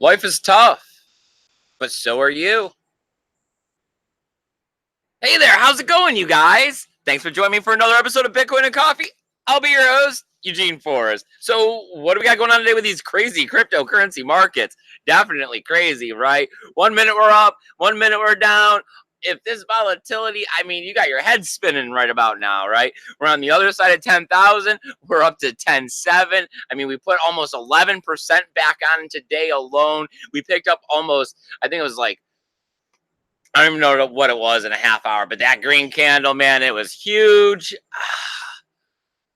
Life is tough, but so are you. Hey there, how's it going, you guys? Thanks for joining me for another episode of Bitcoin and Coffee. I'll be your host, Eugene Forrest. So, what do we got going on today with these crazy cryptocurrency markets? Definitely crazy, right? 1 minute we're up, 1 minute we're down. If this volatility, you got your head spinning right about now, right? We're on the other side of 10,000. We're up to 10.7. We put almost 11% back on today alone. We picked up almost, I think it was like, I don't even know what it was in a half hour, but that green candle, man, it was huge.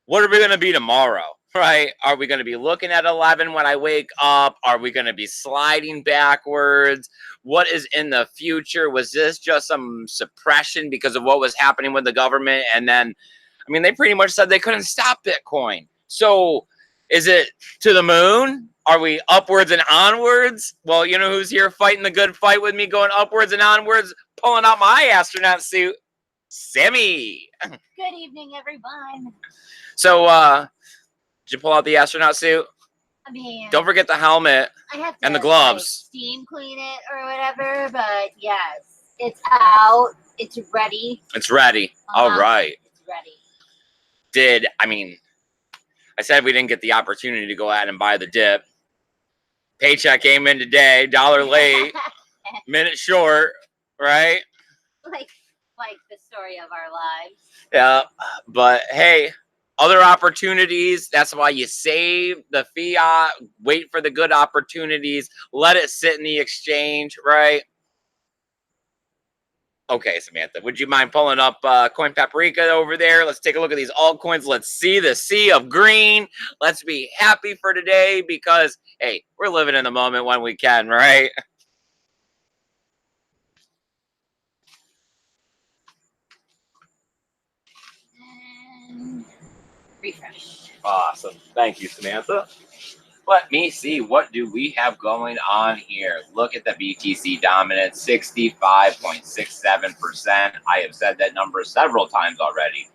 What are we going to be tomorrow, right? Are we going to be looking at 11 when I wake up? Are we going to be sliding backwards? What is in the future? Was this just some suppression because of what was happening with the government? And then, they pretty much said they couldn't stop Bitcoin. So is it to the moon? Are we upwards and onwards? Well, you know who's here fighting the good fight with me, going upwards and onwards, pulling out my astronaut suit? Sammy. Good evening, everyone. So, did you pull out the astronaut suit? Don't forget the helmet and the gloves. Steam clean it or whatever, but yes, it's out. It's ready. It's ready. All right. It's ready. I said we didn't get the opportunity to go out and buy the dip. Paycheck came in today, $1 late, minute short, right? Like the story of our lives. Yeah, but hey, other opportunities. That's why you save the fiat, wait for the good opportunities, let it sit in the exchange, right? Okay, Samantha, would you mind pulling up Coin Paprika over there? Let's take a look at these altcoins. Let's see the sea of green. Let's be happy for today because, hey, we're living in the moment when we can, right? And refresh. Awesome. Thank you, Samantha. Let me see, what do we have going on here? Look at the BTC dominance, 65.67%. I have said that number several times already.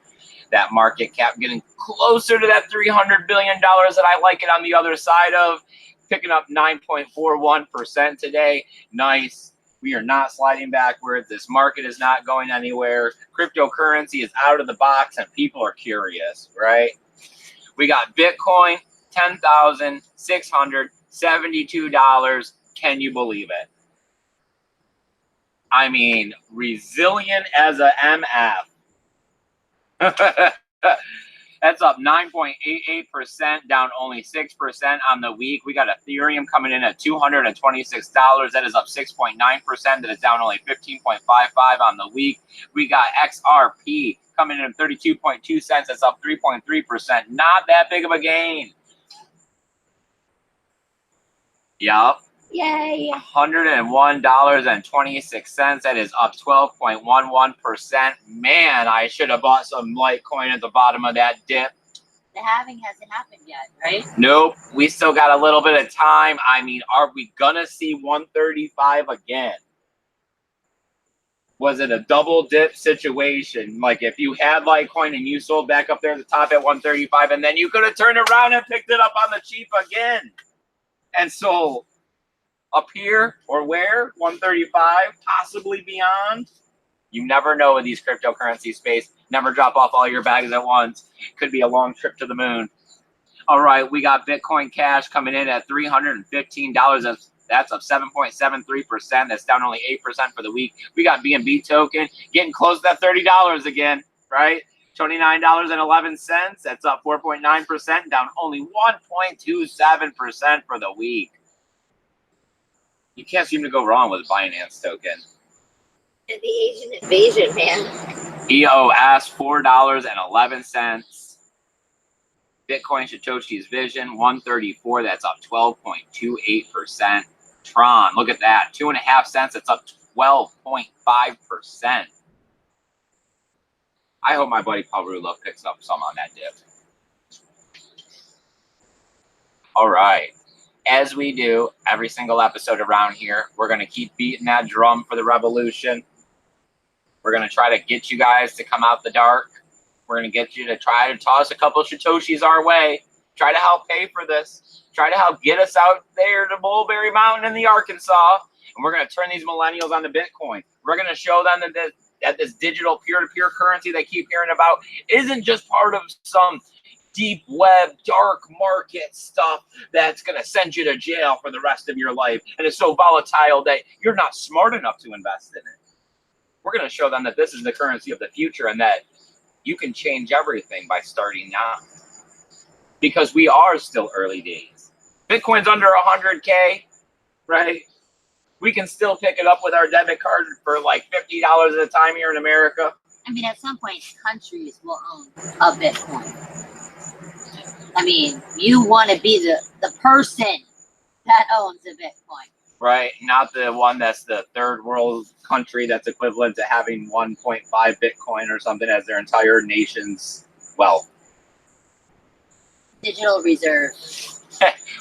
That market cap getting closer to that $300 billion that I like it on the other side of, picking up 9.41% today. Nice. We are not sliding backwards. This market is not going anywhere. Cryptocurrency is out of the box and people are curious, right? We got Bitcoin, $10,672. Can you believe it? Resilient as a MF. That's up 9.88%, down only 6% on the week. We got Ethereum coming in at $226. That is up 6.9%. That is down only 15.55 on the week. We got XRP coming in at 32.2 cents. That's up 3.3%. Not that big of a gain. Yup. Yay. $101.26. That is up 12.11%. Man, I should have bought some Litecoin at the bottom of that dip. The halving hasn't happened yet, right? Nope. We still got a little bit of time. Are we going to see 135 again? Was it a double dip situation? Like if you had Litecoin and you sold back up there at the top at 135 and then you could have turned around and picked it up on the cheap again and sold up here or where? 135, possibly beyond. You never know in these cryptocurrency space. Never drop off all your bags at once. Could be a long trip to the moon. All right, we got Bitcoin Cash coming in at $315. That's up 7.73%. That's down only 8% for the week. We got BNB token getting close to that $30 again, right? $29.11. That's up 4.9%, down only 1.27% for the week. You can't seem to go wrong with Binance token. And the Asian invasion, man. EOS, $4.11. Bitcoin Satoshi's Vision, 134. That's up 12.28%. Tron, look at that, 2.5 cents. That's up 12.5%. I hope my buddy Paul Rulo picks up some on that dip. All right. As we do every single episode around here, we're going to keep beating that drum for the revolution. We're going to try to get you guys to come out the dark. We're going to get you to try to toss a couple of Satoshis our way. Try to help pay for this. Try to help get us out there to Mulberry Mountain in the Arkansas. And we're going to turn these millennials on to Bitcoin. We're going to show them that this digital peer-to-peer currency they keep hearing about isn't just part of some deep web, dark market stuff that's going to send you to jail for the rest of your life. And it's so volatile that you're not smart enough to invest in it. We're going to show them that this is the currency of the future and that you can change everything by starting now. Because we are still early days. Bitcoin's under 100K, right? We can still pick it up with our debit card for like $50 at a time here in America. I mean, at some point, countries will own a Bitcoin. I mean, you want to be the person that owns a Bitcoin. Right, not the one that's the third world country that's equivalent to having 1.5 Bitcoin or something as their entire nation's wealth. Digital reserve.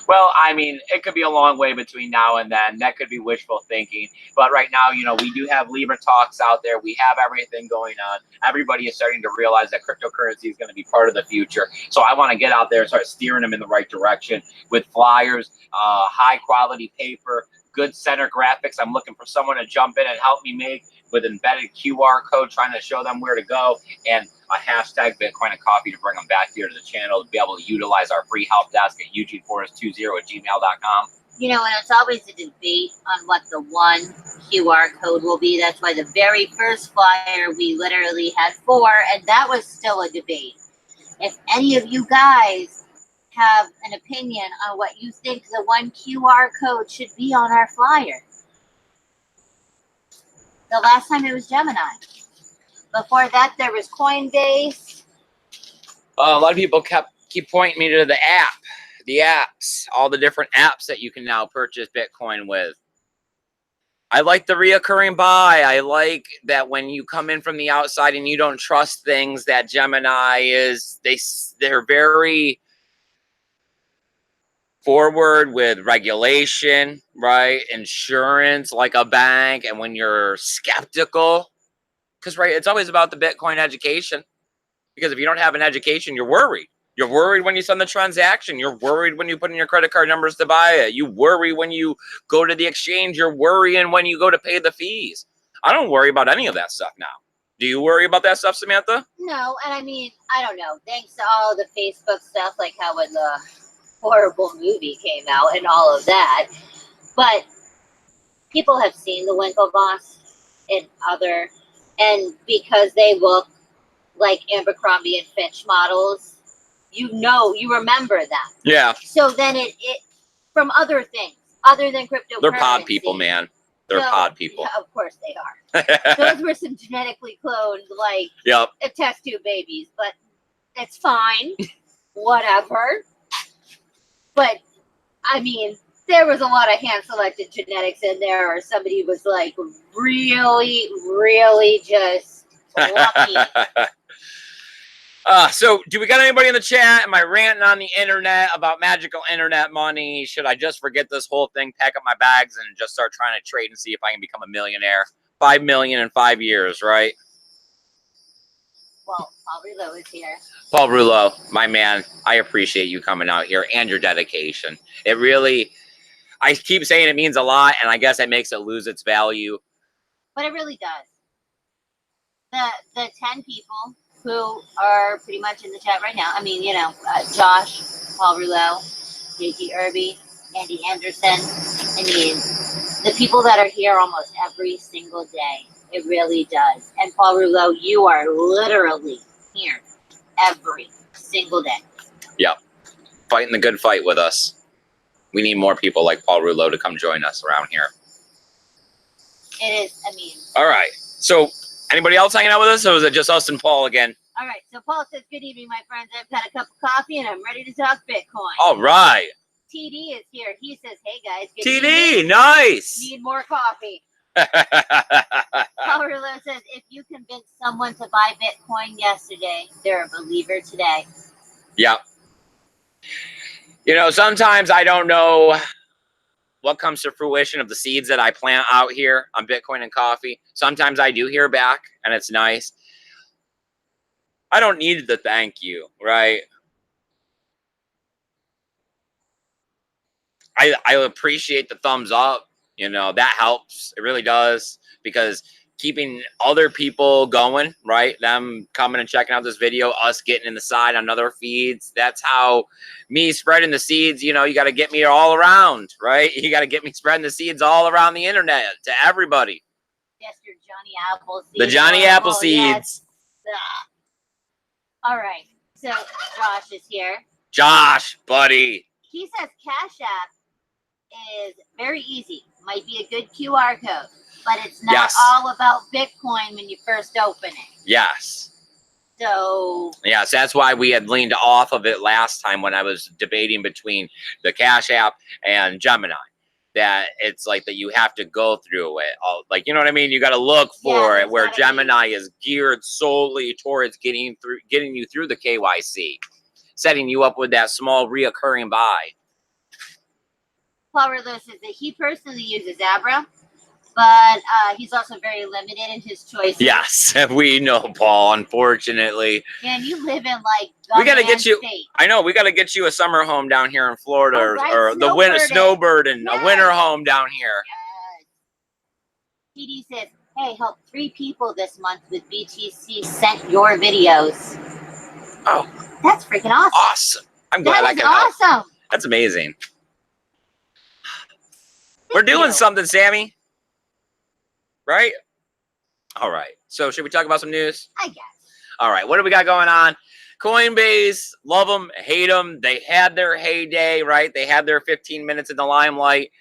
Well, I mean, it could be a long way between now and then. That could be wishful thinking. But right now, you know, we do have Libra talks out there. We have everything going on. Everybody is starting to realize that cryptocurrency is going to be part of the future. So I want to get out there and start steering them in the right direction with flyers, high quality paper, good center graphics. I'm looking for someone to jump in and help me make with embedded QR code, trying to show them where to go, and a hashtag Bitcoin and Coffee to bring them back here to the channel to be able to utilize our free help desk at eugeneforest20@gmail.com. You know, and it's always a debate on what the one QR code will be. That's why the very first flyer we literally had 4, and that was still a debate. If any of you guys have an opinion on what you think the one QR code should be on our flyer. The last time it was Gemini. Before that, there was Coinbase. A lot of people keep pointing me to the apps, all the different apps that you can now purchase Bitcoin with. I like the reoccurring buy. I like that when you come in from the outside and you don't trust things, that Gemini is, they're very forward with regulation, right? Insurance, like a bank. And when you're skeptical, because right, it's always about the Bitcoin education. Because if you don't have an education, you're worried. You're worried when you send the transaction. You're worried when you put in your credit card numbers to buy it. You worry when you go to the exchange. You're worrying when you go to pay the fees. I don't worry about any of that stuff now. Do you worry about that stuff, Samantha? No, and I mean, I don't know. Thanks to all the Facebook stuff, like how when the horrible movie came out and all of that. But people have seen the Winklevoss and because they look like Abercrombie and Fitch models, you remember them. Yeah. So then it from other things, other than cryptocurrency. They're pod people, man. They're pod people. Yeah, of course they are. Those were some genetically cloned, like, test tube babies, but it's fine. Whatever. But, I mean, there was a lot of hand-selected genetics in there, or somebody was, like, really, really just lucky. So, do we got anybody in the chat? Am I ranting on the internet about magical internet money? Should I just forget this whole thing, pack up my bags, and just start trying to trade and see if I can become a millionaire? 5 million in 5 years, right? Well, Paul Rouleau is here. Paul Rouleau, my man, I appreciate you coming out here and your dedication. It really, I keep saying it means a lot, and I guess it makes it lose its value. But it really does. The 10 people who are pretty much in the chat right now. I mean, you know, Josh, Paul Rouleau, JT Irby, Andy Anderson. I mean, the people that are here almost every single day. It really does. And Paul Rouleau, you are literally here every single day. Yep. Fighting the good fight with us. We need more people like Paul Rouleau to come join us around here. It is, I mean. All right. So, anybody else hanging out with us, or is it just us and Paul again? All right. So, Paul says, good evening, my friends. I've got a cup of coffee, and I'm ready to talk Bitcoin. All right. TD is here. He says, hey, guys. Good TD, evening. nice. Need more coffee. Paul Rouleau says, if you convinced someone to buy Bitcoin yesterday, they're a believer today. Yep. You know, sometimes I don't know what comes to fruition of the seeds that I plant out here on Bitcoin and Coffee. Sometimes I do hear back, and it's nice. I don't need the thank you, right? I appreciate the thumbs up. You know, that helps. It really does, because keeping other people going, right? Them coming and checking out this video, us getting in the side on other feeds. That's how me spreading the seeds, you know, you got to get me all around, right? You got to get me spreading the seeds all around the internet to everybody. Yes, your Johnny Appleseed. The Johnny Appleseeds. Yes. All right. So Josh is here. Josh, buddy. He says Cash App is very easy. Might be a good QR code, but it's not all about Bitcoin when you first open it. Yes. So yes, that's why we had leaned off of it last time when I was debating between the Cash App and Gemini. That it's like that you have to go through it. All, like, you know what I mean? You got to look for it, where Gemini is geared solely towards getting you through the KYC, setting you up with that small reoccurring buy. Paul Ridlow says that he personally uses Abra, but he's also very limited in his choices. Yes, we know, Paul, unfortunately. Man, you live in like we got to get you. State. I know, we got to get you a summer home down here in Florida, or the winter snowbirding, a winter home down here. Yes. TD says, hey, help 3 people this month with BTC sent your videos. Oh. That's freaking awesome. Awesome. I'm glad I can help. Awesome. That's amazing. We're doing something, Sammy. Right? All right. So should we talk about some news? I guess. All right. What do we got going on? Coinbase, love them, hate them. They had their heyday, right? They had their 15 minutes in the limelight.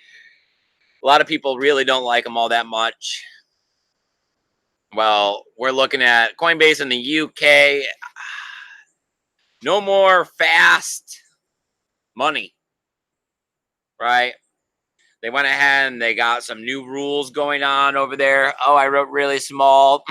A lot of people really don't like them all that much. Well, we're looking at Coinbase in the UK. No more fast money, right? They went ahead and they got some new rules going on over there. Oh, I wrote really small.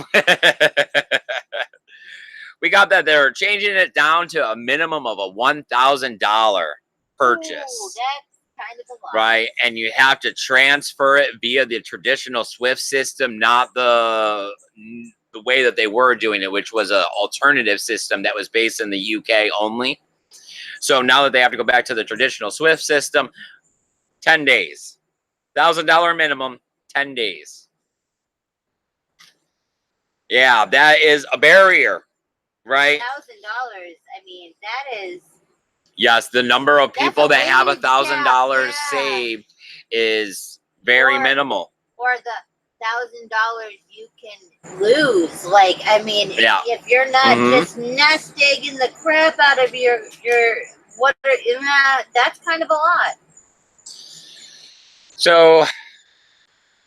We got that they're changing it down to a minimum of a $1,000 purchase. Ooh, that's kind of a lot. Right, and you have to transfer it via the traditional SWIFT system, not the way that they were doing it, which was an alternative system that was based in the UK only. So now that they have to go back to the traditional SWIFT system, 10 days. $1,000 minimum, 10 days. Yeah, that is a barrier, right? $1,000. I mean, that is. Yes, the number of people that have $1,000 saved is very minimal. Or the $1,000 you can lose. Like, I mean, if you're not just nest egging the crap out of your that's kind of a lot. So,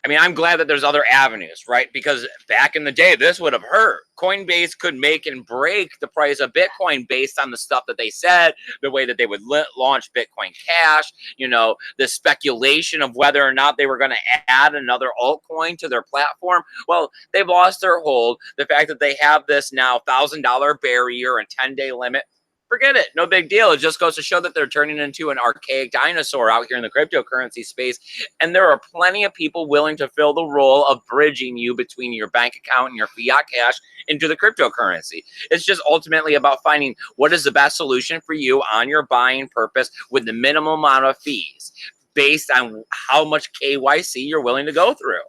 I mean, I'm glad that there's other avenues, right? Because back in the day, this would have hurt. Coinbase could make and break the price of Bitcoin based on the stuff that they said, the way that they would launch Bitcoin Cash, you know, the speculation of whether or not they were going to add another altcoin to their platform. Well, they've lost their hold. The fact that they have this now $1,000 barrier and 10-day limit, forget it. No big deal. It just goes to show that they're turning into an archaic dinosaur out here in the cryptocurrency space. And there are plenty of people willing to fill the role of bridging you between your bank account and your fiat cash into the cryptocurrency. It's just ultimately about finding what is the best solution for you on your buying purpose with the minimum amount of fees based on how much KYC you're willing to go through.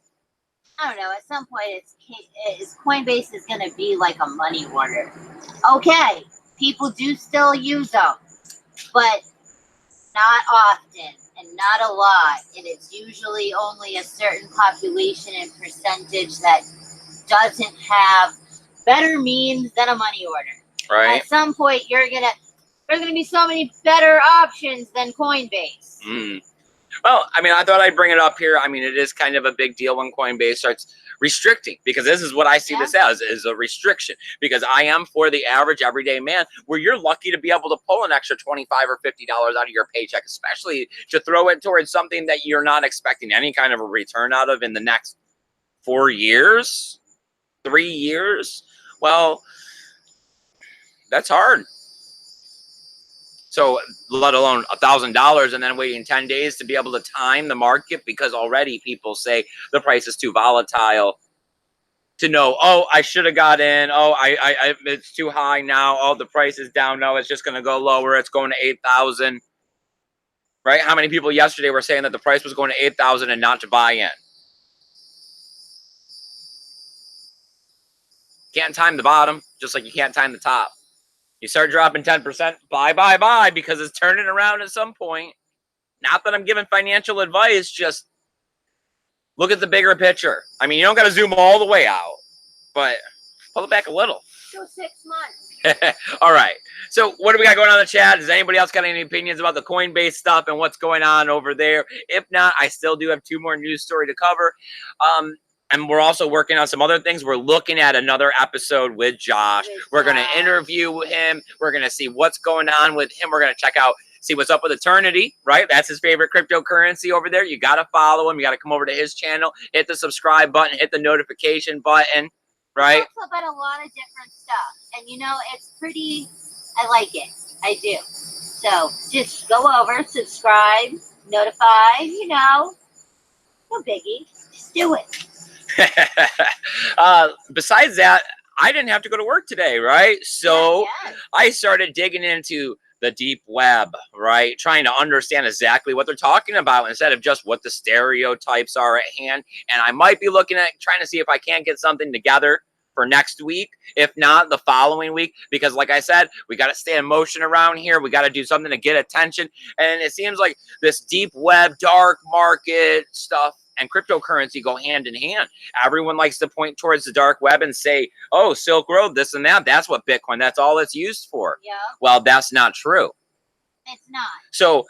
I don't know. At some point, Coinbase is going to be like a money order. Okay. People do still use them, but not often and not a lot. And it's usually only a certain population and percentage that doesn't have better means than a money order. Right. At some point, there's gonna be so many better options than Coinbase. Well, I mean, I thought I'd bring it up here. I mean, it is kind of a big deal when Coinbase starts restricting, because this is what I see this as, is a restriction, because I am for the average everyday man, where you're lucky to be able to pull an extra $25 or $50 out of your paycheck, especially to throw it towards something that you're not expecting any kind of a return out of in the next 4 years, 3 years. Well, that's hard. So let alone $1,000 and then waiting 10 days to be able to time the market, because already people say the price is too volatile to know, oh, I should have got in. Oh, I it's too high now. Oh, the price is down. No, it's just going to go lower. It's going to 8,000. right? How many people yesterday were saying that the price was going to 8,000 and not to buy in? Can't time the bottom, just like you can't time the top. You start dropping 10%, buy, because it's turning around at some point. Not that I'm giving financial advice, just look at the bigger picture. I mean, you don't got to zoom all the way out, but pull it back a little. Still 6 months. All right. So what do we got going on in the chat? Does anybody else got any opinions about the Coinbase stuff and what's going on over there? If not, I still do have 2 more news story to cover. And we're also working on some other things. We're looking at another episode with Josh. We're going to interview him. We're going to see what's going on with him. We're going to check out, see what's up with Eternity, right? That's his favorite cryptocurrency over there. You got to follow him. You got to come over to his channel, hit the subscribe button, hit the notification button, right? He talks about a lot of different stuff. And, you know, it's pretty, I like it. I do. So just go over, subscribe, notify, you know, no biggie. Just do it. Besides that, I didn't have to go to work today, right? So I started digging into the deep web, right? Trying to understand exactly what they're talking about instead of just what the stereotypes are at hand. And I might be looking at trying to see if I can't get something together for next week, if not the following week, because like I said, we got to stay in motion around here. We got to do something to get attention. And it seems like this deep web, dark market stuff and cryptocurrency go hand in hand. Everyone likes to point towards the dark web and say, oh, Silk Road, this and that. That's what Bitcoin, that's all it's used for. Yeah. Well, that's not true. It's not. So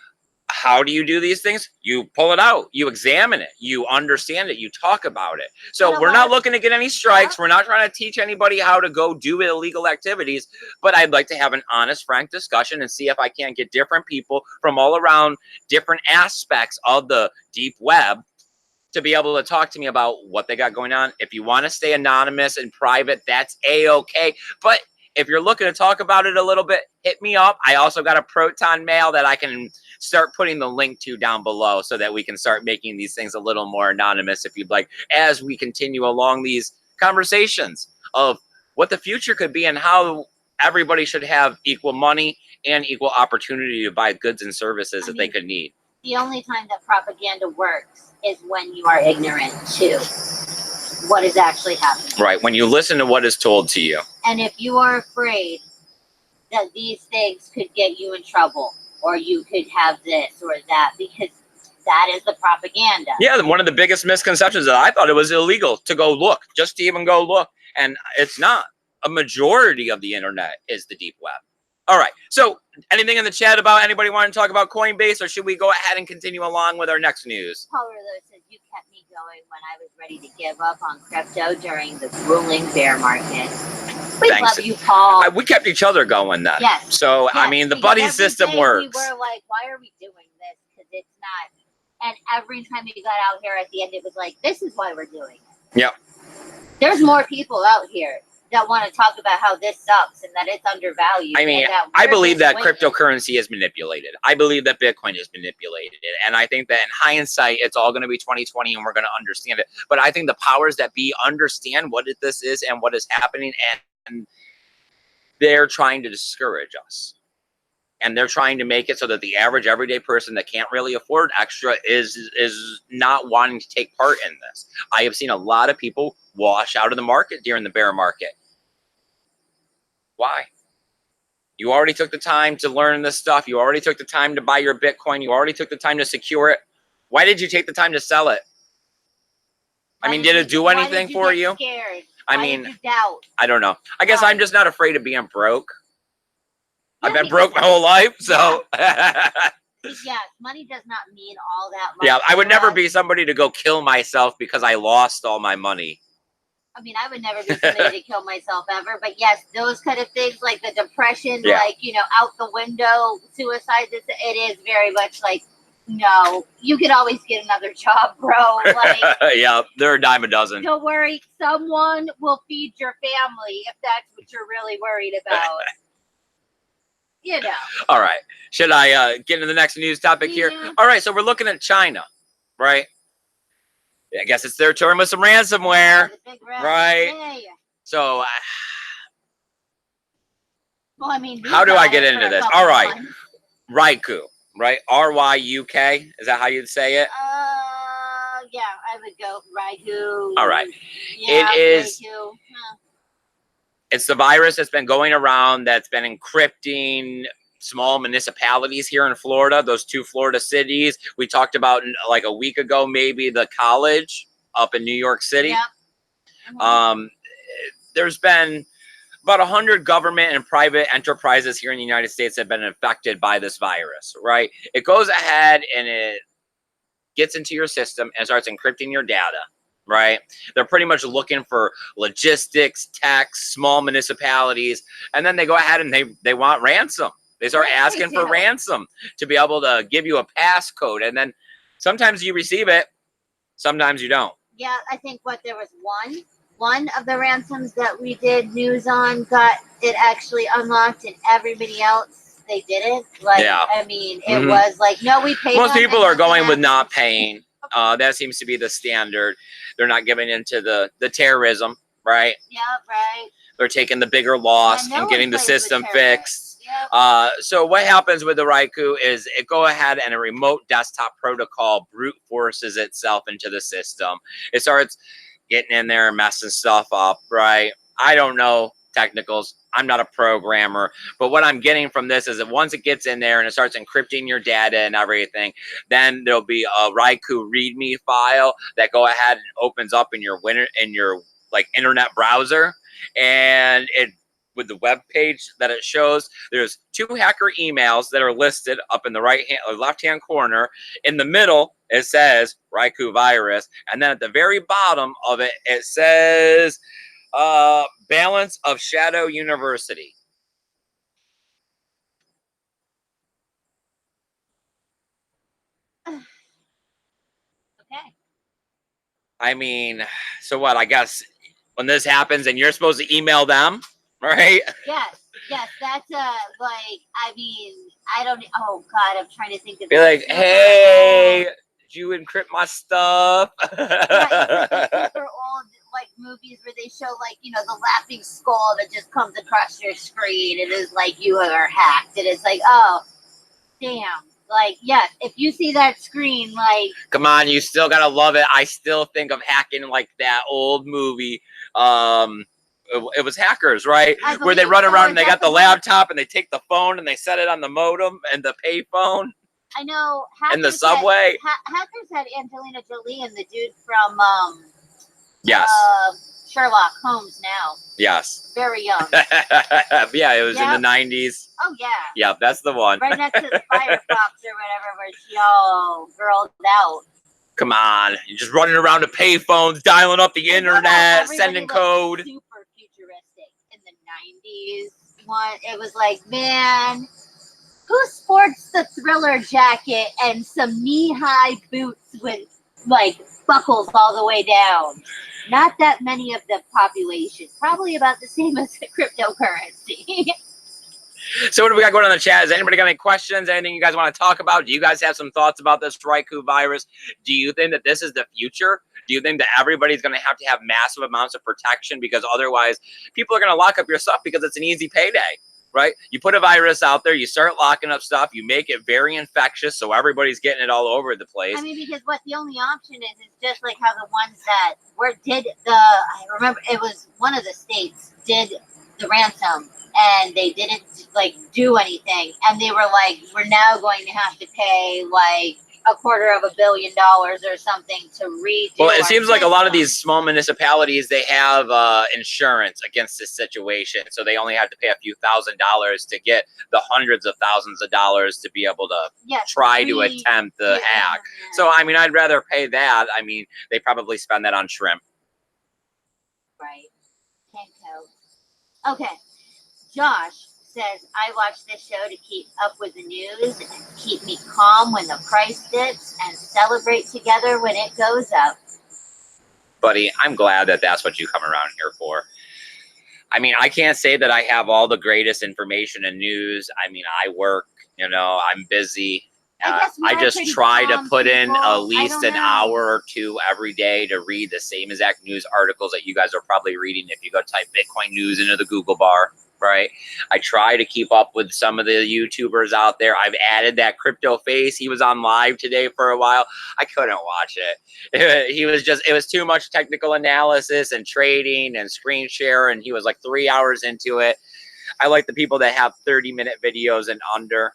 how do you do these things? You pull it out, you examine it, you understand it, you talk about it. So we're not looking to get any strikes. We're not trying to teach anybody how to go do illegal activities, but I'd like to have an honest, frank discussion and see if I can't get different people from all around different aspects of the deep web to be able to talk to me about what they got going on. If you want to stay anonymous and private, that's A-okay. But if you're looking to talk about it a little bit, hit me up. I also got a Proton mail that I can start putting the link to down below so that we can start making these things a little more anonymous if you'd like, as we continue along these conversations of what the future could be and how everybody should have equal money and equal opportunity to buy goods and services that they could need. The only time that propaganda works is when you are ignorant to what is actually happening. Right, when you listen to what is told to you. And if you are afraid that these things could get you in trouble, or you could have this or that, because that is the propaganda. Yeah, one of the biggest misconceptions that I thought it was illegal to go look, just to even go look. And it's not. A majority of the internet is the deep web. All right, so anything in the chat about anybody wanting to talk about Coinbase, or should we go ahead and continue along with our next news? Paul Rouleau says, you kept me going when I was ready to give up on crypto during the grueling bear market. We love you, Paul. We kept each other going then. Yes. So, yes, I mean, the buddy system works. We were like, why are we doing this? Because it's not. And every time we got out here at the end, it was like, this is why we're doing it. Yep. There's more people out here that want to talk about how this sucks and that it's undervalued. I mean, I believe that cryptocurrency is manipulated. I believe that Bitcoin is manipulated. And I think that in hindsight, it's all going to be 2020 and we're going to understand it. But I think the powers that be understand what this is and what is happening, and they're trying to discourage us. And they're trying to make it so that the average everyday person that can't really afford extra is not wanting to take part in this. I have seen a lot of people wash out of the market during the bear market. Why? You already took the time to learn this stuff. You already took the time to buy your Bitcoin. You already took the time to secure it. Why did you take the time to sell it? I mean, did it do anything for you? I mean, I don't know. I guess I'm just not afraid of being broke. I've been broke my whole life, so. Yeah, money does not mean all that much. Yeah, I would never be somebody to go kill myself because I lost all my money. I mean, I would never be somebody to kill myself ever. But yes, those kind of things like the depression, like, you know, out the window, suicide, it is very much like, no, you could always get another job, bro. Like, yeah, they're a dime a dozen. Don't worry, someone will feed your family if that's what you're really worried about. You know. All right. Should I get into the next news topic here? All right. So we're looking at China, right? I guess it's their turn with some ransomware, right? Hey. So, well, I mean, how do I get into this? All right. Raikou. right? RYUK. Is that how you'd say it? Yeah, I would go Raikou. All right. Yeah, It is. Raikou. Huh. It's the virus that's been going around that's been encrypting small municipalities here in Florida, those 2 Florida cities. We talked about like a week ago, maybe the college up in New York City. Yep. There's been about 100 government and private enterprises here in the United States that have been affected by this virus, right? It goes ahead and it gets into your system and starts encrypting your data, right? They're pretty much looking for logistics, tech, small municipalities, and then they go ahead and they want ransom. They start asking for ransom to be able to give you a passcode, and then sometimes you receive it, sometimes you don't. Yeah, I think there was one of the ransoms that we did news on got it actually unlocked, and everybody else they didn't. Like, yeah. I mean, it was like, no, we paid. Most people are going with not paying. That seems to be the standard. They're not giving into the terrorism, right? Yeah, right. They're taking the bigger loss and getting the system fixed. Yep. So what happens with the Raikou is it go ahead and a remote desktop protocol brute forces itself into the system. It starts getting in there and messing stuff up, right? I don't know technicals. I'm not a programmer, but what I'm getting from this is that once it gets in there and it starts encrypting your data and everything, then there'll be a Raikou README file that go ahead and opens up in your like internet browser, and it with the web page that it shows, there's 2 hacker emails that are listed up in the right hand or left hand corner. In the middle, it says Raikou virus, and then at the very bottom of it, it says balance of Shadow University. Okay. I mean, so what? I guess when this happens, and you're supposed to email them, right? Yes, that's like, I mean, I don't. Oh God, I'm trying to think of. Be like, hey, did you encrypt my stuff? Yeah, it's like the super old like movies where they show like, you know, the laughing skull that just comes across your screen and is like, you are hacked, and it's like, oh, damn. Like, yeah, if you see that screen, like, come on, you still gotta love it. I still think of hacking like that old movie. It was Hackers, right? Where they run around and they got the laptop and they take the phone and they set it on the modem and the pay phone. I know. In the subway. Hackers had Angelina Jolie and the dude from yes. Sherlock Holmes now. Yes. Very young. Yeah, it was in the 90s. Oh, yeah. Yeah, that's the one. Right next to the Firefox or whatever, where she all girled out. Come on. You're just running around to pay phones, dialing up the internet, sending code. Super futuristic in the 90s one. It was like, man, who sports the Thriller jacket and some knee-high boots with, like, buckles all the way down? Not that many of the population. Probably about the same as the cryptocurrency. So what do we got going on in the chat? Has anybody got any questions? Anything you guys want to talk about? Do you guys have some thoughts about this Raikou virus? Do you think that this is the future? Do you think that everybody's going to have massive amounts of protection? Because otherwise, people are going to lock up your stuff because it's an easy payday, right? You put a virus out there, you start locking up stuff, you make it very infectious, so everybody's getting it all over the place. I mean, because what the only option is just like how the ones that I remember it was one of the states did the ransom, and they didn't like do anything, and they were like, we're now going to have to pay like $250 million or something to redo. Well, it seems like a lot of these small municipalities, they have insurance against this situation, so they only have to pay a few $1,000s to get the hundreds of thousands of dollars to be able to try to attempt the hack. So I mean, I'd rather pay that. I mean, they probably spend that on shrimp. Right. Okay. Josh says, I watch this show to keep up with the news and keep me calm when the price dips and celebrate together when it goes up. Buddy, I'm glad that that's what you come around here for. I mean, I can't say that I have all the greatest information and news. I mean, I work, you know, I'm busy. I just try to put in at least an hour or two every day to read the same exact news articles that you guys are probably reading if you go type Bitcoin news into the Google bar. right? I try to keep up with some of the YouTubers out there. I've added that Crypto Face. He was on live today for a while. I couldn't watch it. It was too much technical analysis and trading and screen share, and he was like 3 hours into it. I like the people that have 30-minute videos and under.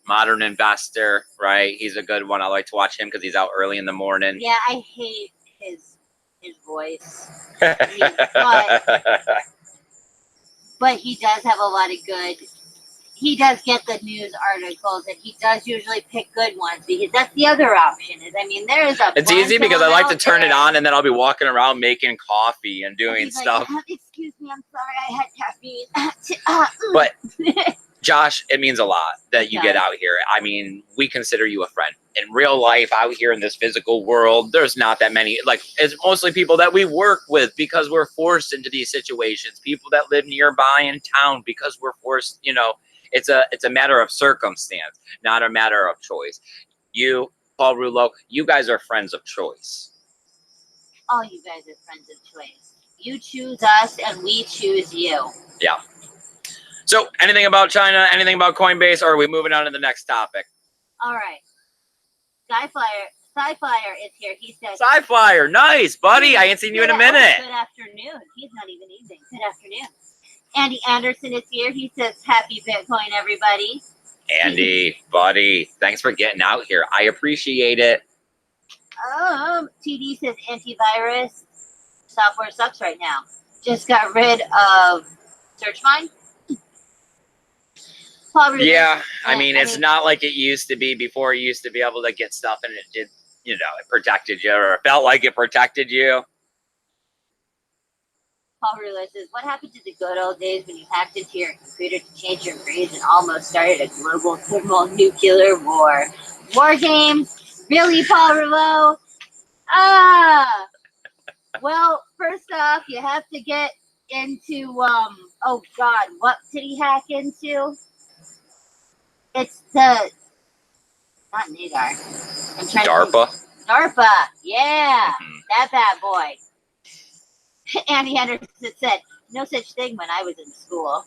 Modern Investor, right? He's a good one. I like to watch him because he's out early in the morning. Yeah, I hate his voice. But he does have a lot of good. He does get the news articles, and he does usually pick good ones, because that's the other option. Is, I mean, there is a. It's easy because I like to turn it on, and then I'll be walking around making coffee and doing stuff. Like, excuse me, I'm sorry, I had caffeine. But Josh, it means a lot that you get out here. I mean, we consider you a friend. In real life, out here in this physical world, there's not that many. Like, it's mostly people that we work with because we're forced into these situations. People that live nearby in town because we're forced. You know, it's a matter of circumstance, not a matter of choice. You, Paul Rouleau, you guys are friends of choice. All you guys are friends of choice. You choose us, and we choose you. Yeah. So, anything about China, anything about Coinbase, or are we moving on to the next topic? All right. Sci-Flyer is here. He says, Sci-Flyer, nice, buddy. I ain't seen you in a minute. Good afternoon. He's not even evening. Good afternoon. Andy Anderson is here. He says, happy Bitcoin, everybody. Andy, buddy, thanks for getting out here. I appreciate it. TD says, antivirus software sucks right now. Just got rid of SearchMine. Yeah, I mean, it's not like it used to be before. You used to be able to get stuff and it did, you know, it protected you, or it felt like it protected you. Paul Rouleau says, what happened to the good old days when you hacked into your computer to change your grades and almost started a global thermonuclear war? War games? Really, Paul Rouleau? Well, first off, you have to get into, oh God, what did he hack into? It's the, not Nagar. I'm trying DARPA? DARPA, yeah, that bad boy. Andy Anderson said, no such thing when I was in school.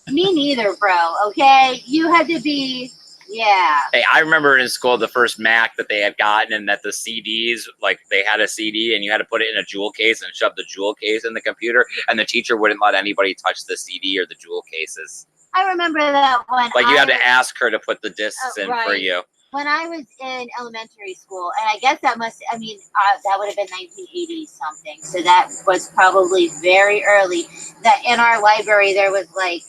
Me neither, bro, okay? You had to be, yeah. Hey, I remember in school the first Mac that they had gotten, and that the CDs, like they had a CD and you had to put it in a jewel case and shove the jewel case in the computer, and the teacher wouldn't let anybody touch the CD or the jewel cases. I remember that one. Like, you had to ask her to put the discs in for you. When I was in elementary school, and I guess that must, I mean, that would have been 1980 something. So that was probably very early. That in our library, there was like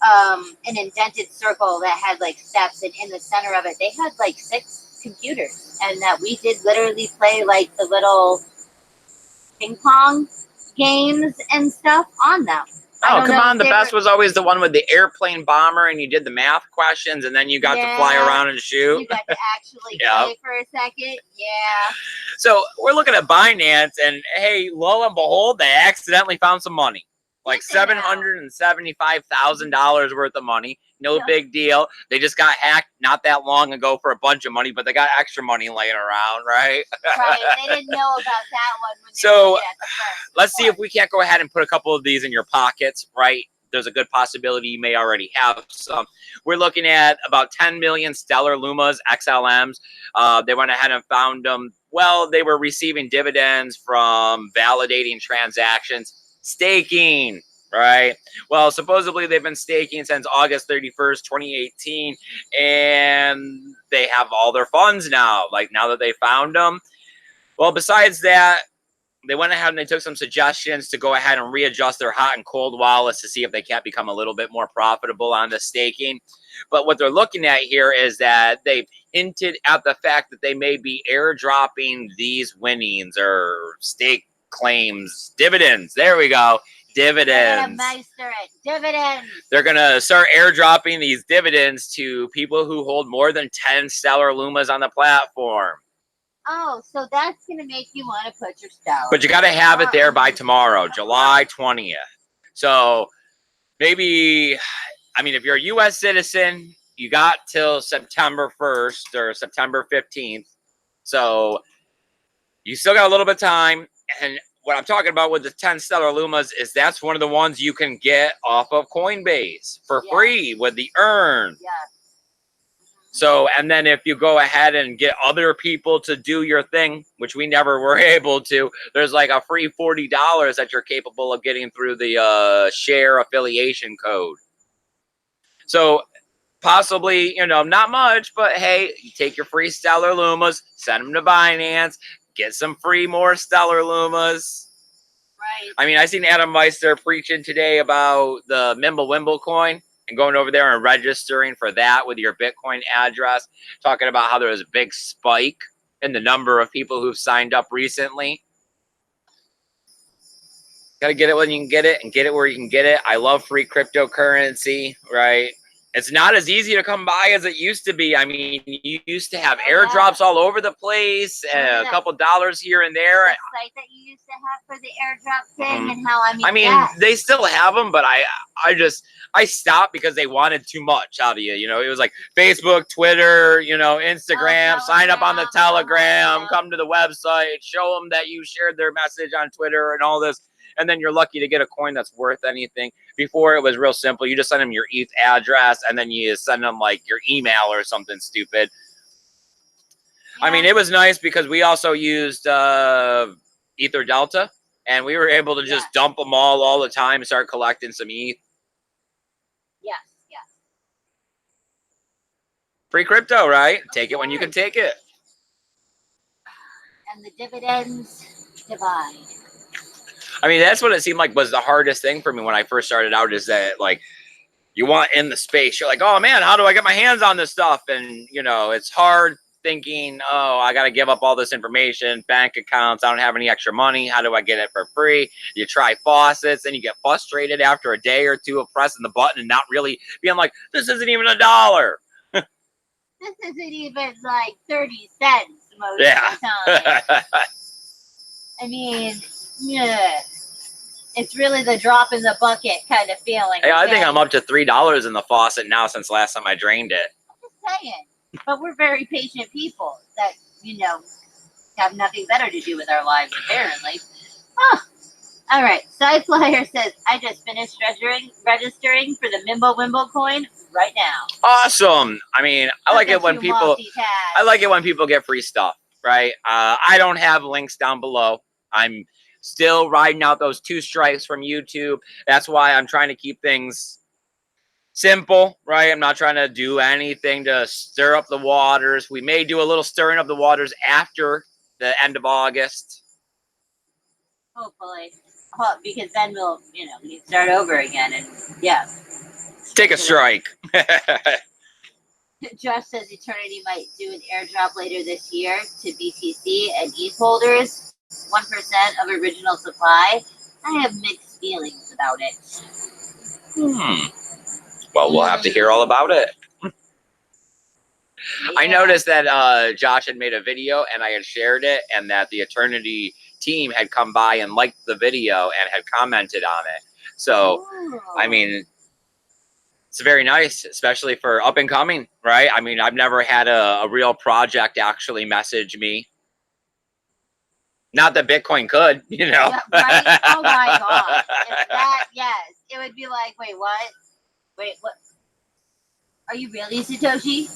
an indented circle that had like steps, and in the center of it, they had like 6 computers, and that we did literally play like the little ping pong games and stuff on them. Oh, come on. The best was always the one with the airplane bomber, and you did the math questions, and then you got to fly around and shoot. You got to actually play for a second. Yeah. So we're looking at Binance, and hey, lo and behold, they accidentally found some money. Like $775,000 worth of money. No big deal. They just got hacked not that long ago for a bunch of money, but they got extra money laying around, right? Right. They didn't know about that one when they were at the first. Let's see if we can't go ahead and put a couple of these in your pockets, right? There's a good possibility you may already have some. We're looking at about 10 million Stellar Lumas, XLMs. They went ahead and found them. Well, they were receiving dividends from validating transactions. Staking, right? Well, supposedly they've been staking since August 31st, 2018, and they have all their funds now, like now that they found them. Well, besides that, they went ahead and they took some suggestions to go ahead and readjust their hot and cold wallets to see if they can't become a little bit more profitable on the staking. But what they're looking at here is that they've hinted at the fact that they may be airdropping these winnings or stake claims, dividends. There we go. Dividends. Dividends. They're going to start airdropping these dividends to people who hold more than 10 Stellar Lumas on the platform. Oh, so that's going to make you want to put your Stellar. But you got to have it there by tomorrow, July 20th. So maybe, I mean, if you're a U.S. citizen, you got till September 1st or September 15th. So you still got a little bit of time. And what I'm talking about with the 10 stellar lumas is that's one of the ones you can get off of Coinbase for free with the earn. Yeah. So, and then if you go ahead and get other people to do your thing, which we never were able to, there's like a free $40 that you're capable of getting through the share affiliation code. So possibly, you know, not much, but hey, you take your free stellar lumas, send them to Binance, get some free more stellar lumas. Right. I mean, I seen Adam Meister preaching today about the Mimblewimble coin and going over there and registering for that with your Bitcoin address, talking about how there was a big spike in the number of people who've signed up recently. Got to get it when you can get it and get it where you can get it. I love free cryptocurrency, right? It's not as easy to come by as it used to be. I mean, you used to have airdrops all over the place and a couple dollars here and there. The site that you used to have for the airdrop thing and how, I mean, they still have them, but I stopped because they wanted too much out of you. You know, it was like Facebook, Twitter, you know, Instagram, sign up on the Telegram, come to the website, show them that you shared their message on Twitter and all this. And then you're lucky to get a coin that's worth anything. Before, it was real simple. You just send them your ETH address, and then you send them like your email or something stupid. Yeah. I mean, it was nice because we also used Ether Delta, and we were able to just dump them all the time and start collecting some ETH. Yes, yes. Free crypto, right? Take it when you can take it. And the dividends divide. I mean, that's what it seemed like was the hardest thing for me when I first started out, is that, like, you want in the space. You're like, oh, man, how do I get my hands on this stuff? And, you know, it's hard thinking, oh, I got to give up all this information, bank accounts. I don't have any extra money. How do I get it for free? You try faucets and you get frustrated after a day or two of pressing the button and not really being like, this isn't even $1. This isn't even like 30 cents most of the time. I mean, yeah, it's really the drop in the bucket kind of feeling. Hey, I think I'm up to $3 in the faucet now since last time I drained it. I'm just saying. But we're very patient people that, you know, have nothing better to do with our lives, apparently. Huh. All right. Side Flyer says, I just finished registering for the Mimblewimble coin right now. Awesome. I mean, I like it when people get free stuff, right? I don't have links down below. I'm still riding out those 2 strikes from YouTube. That's why I'm trying to keep things simple, right? I'm not trying to do anything to stir up the waters. We may do a little stirring up the waters after the end of August. Hopefully. Because then we'll, you know, we can start over again and, yeah. Take a strike. Josh says Eternity might do an airdrop later this year to BTC and ETH holders. 1% of original supply. I have mixed feelings about it. Well, we'll have to hear all about it. Yeah. I noticed that Josh had made a video and I had shared it, and that the Eternity team had come by and liked the video and had commented on it. So, I mean, it's very nice, especially for up and coming, right? I mean, I've never had a real project actually message me. Not that Bitcoin could, you know. Yeah, right? Oh my God. If that, yes. It would be like, wait, what? Wait, what? Are you really Satoshi?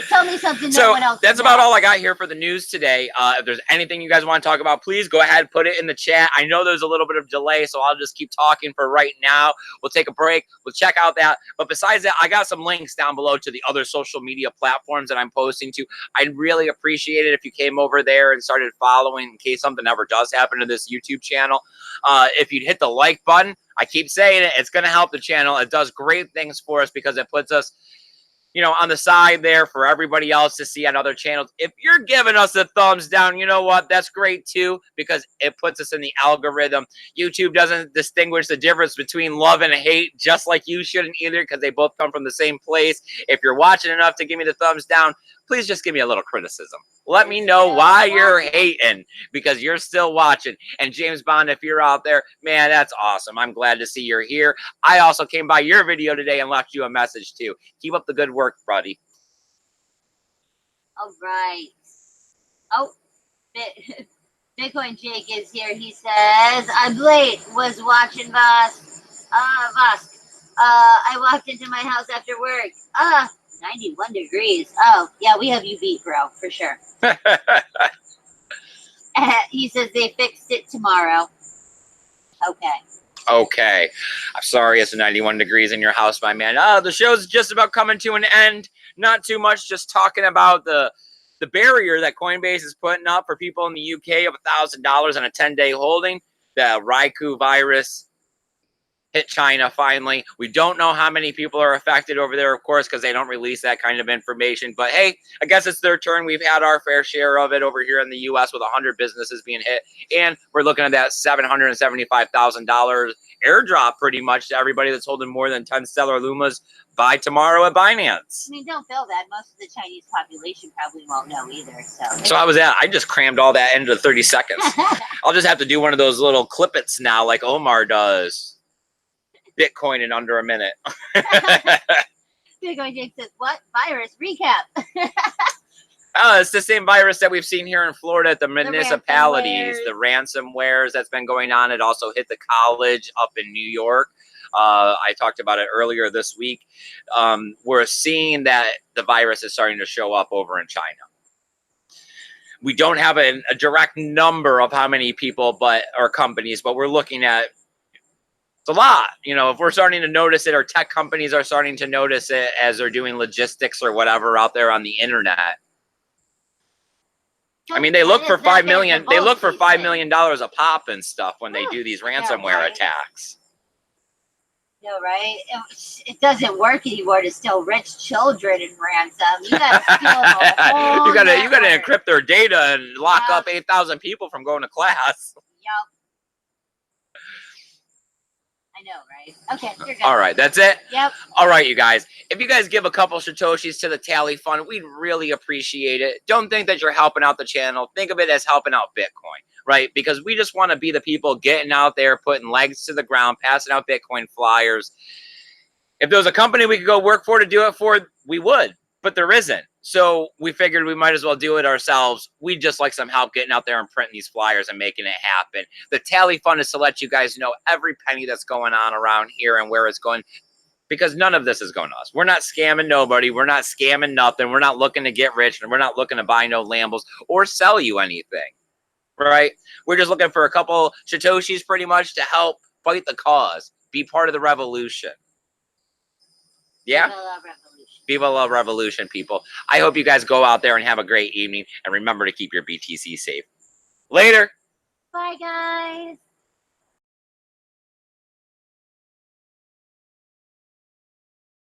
Tell me something no one else that's about all I got here for the news today. If there's anything you guys want to talk about, please go ahead and put it in the chat. I know there's a little bit of delay, so I'll just keep talking for right now. We'll take a break. We'll check out that. But besides that, I got some links down below to the other social media platforms that I'm posting to. I'd really appreciate it if you came over there and started following in case something ever does happen to this YouTube channel. If you'd hit the like button, I keep saying it, it's going to help the channel. It does great things for us because it puts us, you know, on the side there for everybody else to see on other channels. If you're giving us a thumbs down, you know what? That's great too, because it puts us in the algorithm. YouTube doesn't distinguish the difference between love and hate, just like you shouldn't either, because they both come from the same place. If you're watching enough to give me the thumbs down, please just give me a little criticism. Let me know why you're hating, because you're still watching. And James Bond, if you're out there, man, that's awesome. I'm glad to see you're here. I also came by your video today and left you a message too. Keep up the good work, buddy. All right. Oh, Bitcoin Jake is here. He says, I'm late. Was watching Vosk. I walked into my house after work. 91 degrees. Oh, yeah, we have you beat, bro, for sure. He says they fixed it tomorrow. Okay. Okay. I'm sorry it's 91 degrees in your house, my man. The show's just about coming to an end. Not too much, just talking about the barrier that Coinbase is putting up for people in the UK of $1,000 on a 10-day holding. The Raikou virus hit China finally. We don't know how many people are affected over there, of course, because they don't release that kind of information. But hey, I guess it's their turn. We've had our fair share of it over here in the U.S. with 100 businesses being hit. And we're looking at that $775,000 airdrop pretty much to everybody that's holding more than 10 Stellar Lumas by tomorrow at Binance. I mean, don't feel bad. Most of the Chinese population probably won't know either. So I just crammed all that into 30 seconds. I'll just have to do one of those little clippets now like Omar does. Bitcoin in under a minute. Bitcoin Jake says, what? Virus? Recap. It's the same virus that we've seen here in Florida at the municipalities, the ransomwares that's been going on. It also hit the college up in New York. I talked about it earlier this week. We're seeing that the virus is starting to show up over in China. We don't have a direct number of how many people or companies, but we're looking at it's a lot. You know, if we're starting to notice it, or tech companies are starting to notice it as they're doing logistics or whatever out there on the internet. I mean, they look for $5 million. They look for $5 million a pop and stuff when they do these ransomware attacks. Yeah, right. It doesn't work anymore to steal rich children in ransom. You gotta steal the whole you gotta encrypt their data and lock up 8,000 people from going to class. Yep. I know, right? Okay, you're good. All right, that's it? Yep. All right, you guys. If you guys give a couple Satoshis to the Tally Fund, we'd really appreciate it. Don't think that you're helping out the channel. Think of it as helping out Bitcoin, right? Because we just want to be the people getting out there, putting legs to the ground, passing out Bitcoin flyers. If there was a company we could go work for to do it for, we would. But there isn't. So we figured we might as well do it ourselves. We'd just like some help getting out there and printing these flyers and making it happen. The Tally Fund is to let you guys know every penny that's going on around here and where it's going, because none of this is going to us. We're not scamming nobody. We're not scamming nothing. We're not looking to get rich, and we're not looking to buy no Lambos or sell you anything, right? We're just looking for a couple Satoshis pretty much to help fight the cause, be part of the revolution. Yeah? Viva la revolution, people. I hope you guys go out there and have a great evening. And remember to keep your BTC safe. Later. Bye, guys.